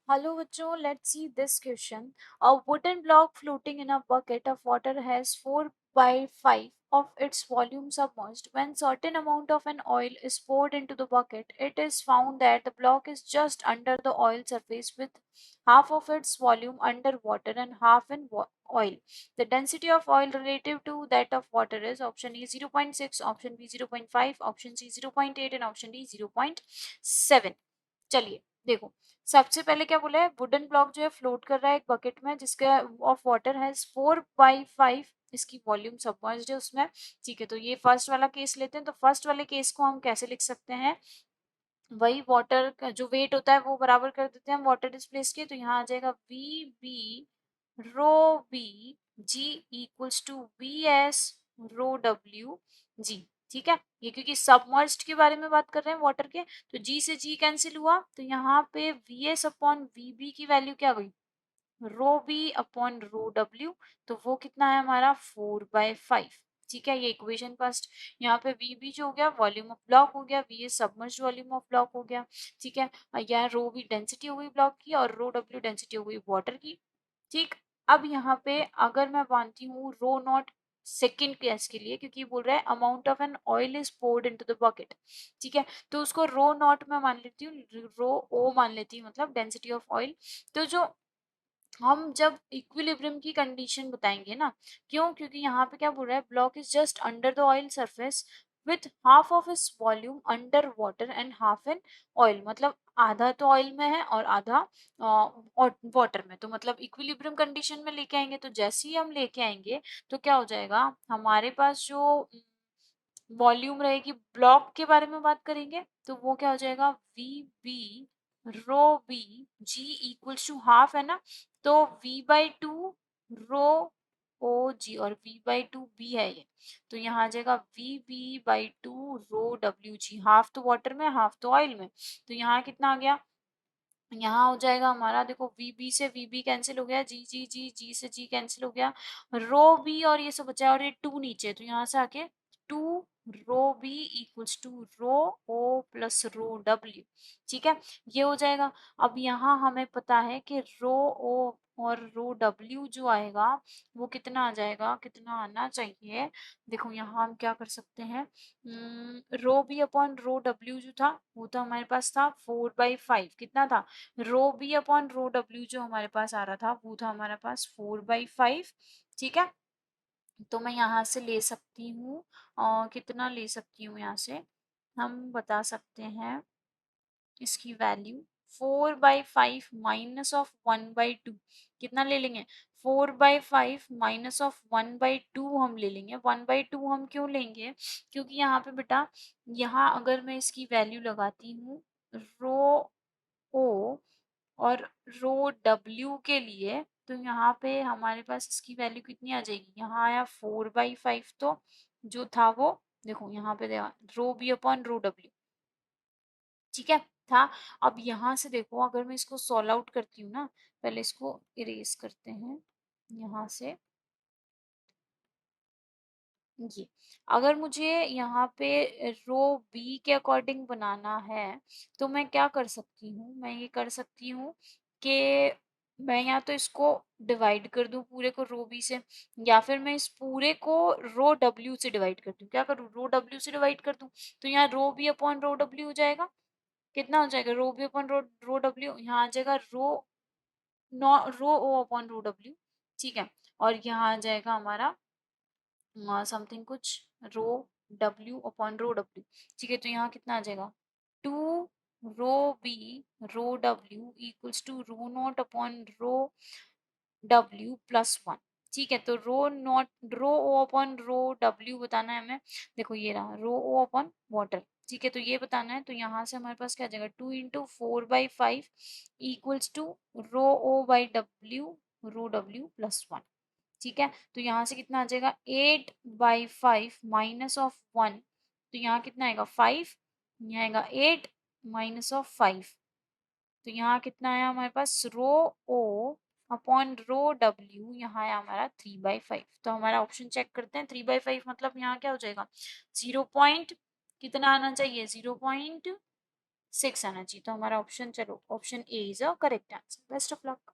Hello, bachcho. Let's see this question. A wooden block floating in a bucket of water has 4 by 5 of its volume submerged. When certain amount of an oil is poured into the bucket, it is found that the block is just under the oil surface with half of its volume under water and half in oil. The density of oil relative to that of water is option A 0.6, option B 0.5, option C 0.8 and option D 0.7. चलिए देखो, सबसे पहले क्या बोला है, wooden block जो है float कर रहा है एक बकेट में जिसका ऑफ वाटर हैज 4/5 इसकी वॉल्यूम सबमर्ज्ड है उसमें। ठीक है, तो ये फर्स्ट वाला केस लेते हैं। तो फर्स्ट वाले केस को हम कैसे लिख सकते हैं, वही वाटर का जो वेट होता है वो बराबर कर देते हैं हम वाटर डिस्प्लेस के। तो यहाँ आ जाएगा v b rho b g equals to v s rho डब्ल्यू जी। ठीक है, ये क्योंकि सबमर्ज्ड के बारे में बात कर रहे हैं वाटर के, तो जी से जी कैंसिल हुआ, तो यहाँ पे v s upon v b की वैल्यू क्या गई, रो बी अपॉन रो डब्ल्यू। तो वो कितना है हमारा 4/5। ठीक है, ये इक्वेशन फर्स्ट। यहाँ पे वी बी जो हो गया वॉल्यूम ऑफ ब्लॉक हो गया, V S submerged volume of block हो गया। ठीक है, यहाँ रो बी डेंसिटी हो गई ब्लॉक की और रो डब्ल्यू डेंसिटी हो गई वाटर की। ठीक, अब यहाँ पे अगर मैं मानती हूँ रो नॉट सेकेंड केस के लिए, क्योंकि बोल रहा है amount of an oil is poured into the bucket. ठीक है, तो उसको रो नॉट में मान लेती हूँ, रो ओ मान लेती हूँ, मतलब डेंसिटी ऑफ ऑयल। तो जो हम जब इक्विलिब्रियम की कंडीशन बताएंगे ना, क्यों, क्योंकि यहाँ पे क्या बोल रहा है, block is just under the oil surface with half of its volume under water and half in oil, मतलब आधा तो ऑयल में है और आधा वाटर में। तो मतलब इक्विलिब्रियम कंडीशन में लेके आएंगे, तो जैसे ही हम लेके आएंगे तो क्या हो जाएगा हमारे पास, जो वॉल्यूम रहेगी ब्लॉक के बारे में बात करेंगे, तो वो क्या हो जाएगा v b rho b g equals to half है ना, तो v/2 रो ओ जी और v/2 बी है ये, तो यहाँ आ जाएगा v/2 रो डब्ल्यू जी, हाफ तो वाटर में हाफ तो ऑयल में। तो यहाँ कितना आ गया, यहाँ हो जाएगा हमारा, देखो वी बी से वी बी कैंसिल हो गया, जी जी जी जी से जी कैंसिल हो गया, रो बी और ये सब बचा और ये 2 नीचे, तो यहाँ से आके 2 rho B equals to rho O plus rho W. ठीक है, ये हो जाएगा। अब यहाँ हमें पता है कि रो ओ और रो डब्ल्यू जो आएगा वो कितना आ जाएगा, कितना आना चाहिए। देखो यहाँ हम क्या कर सकते हैं, रो बी अपॉन रो डब्ल्यू जो था वो तो हमारे पास था 4/5, कितना था, रो बी अपॉन रो डब्ल्यू जो हमारे पास आ रहा था वो था हमारे पास 4/5। ठीक है, तो मैं यहाँ से ले सकती हूँ, कितना ले सकती हूँ यहाँ से, हम बता सकते हैं इसकी वैल्यू 4/5 माइनस ऑफ 1/2, कितना ले लेंगे, 4/5 माइनस ऑफ 1/2 हम ले लेंगे। 1/2 हम क्यों लेंगे, क्योंकि यहाँ पे बेटा, यहाँ अगर मैं इसकी वैल्यू लगाती हूँ रो ओ और रो डब्ल्यू के लिए, तो यहाँ पे हमारे पास इसकी वैल्यू कितनी आ जाएगी, यहाँ आया 4/5, तो जो था वो देखो यहाँ पे देखा रो बी अपॉन रो डब्ल्यू। ठीक है, था। अब यहाँ से देखो अगर मैं इसको सॉल्व आउट करती हूँ ना, पहले इसको इरेज करते हैं यहाँ से, ये अगर मुझे यहाँ पे रो बी के अकॉर्डिंग बनाना है तो मैं क्या कर सकती हूँ, मैं ये कर सकती हूँ कि मैं या तो इसको डिवाइड कर दूं पूरे को रो बी से, या फिर मैं इस पूरे को रो डब्ल्यू से डिवाइड कर दूं। क्या करूँ, रो डब्ल्यू से डिवाइड कर दूं, तो यहाँ रो बी अपॉन रो डब्ल्यू हो जाएगा, कितना हो जाएगा, रो बी अपॉन रो रो डब्ल्यू, यहाँ आ जाएगा रो ओ अपॉन रो डब्ल्यू। ठीक है, और यहाँ आ जाएगा हमारा समथिंग कुछ rho W upon rho W. ठीक है, तो यहाँ कितना आ जाएगा 2 rho B rho W equals to rho nought upon rho W plus 1। ठीक है, तो रो ओ अपॉन रो डब्ल्यू बताना है हमें, देखो ये रहा रो ओ अपॉन वाटर। ठीक है, तो ये बताना है, तो यहाँ से हमारे पास क्या आ जाएगा 2 × 4/5 equals to rho O by W rho W plus 1। ठीक है, तो यहाँ से कितना आ जाएगा 8/5 माइनस ऑफ 1, तो यहाँ कितना आएगा 5, यहाँ आएगा 8 माइनस ऑफ 5, तो यहाँ कितना आया हमारे पास रो ओ अपॉन रो डब्ल्यू, यहाँ आया हमारा 3/5। तो हमारा ऑप्शन चेक करते हैं, 3/5 मतलब यहाँ क्या हो जाएगा 0 पॉइंट कितना आना चाहिए, 0.5 6 आना चाहिए। तो हमारा ऑप्शन, चलो option A is a correct answer. Best of luck.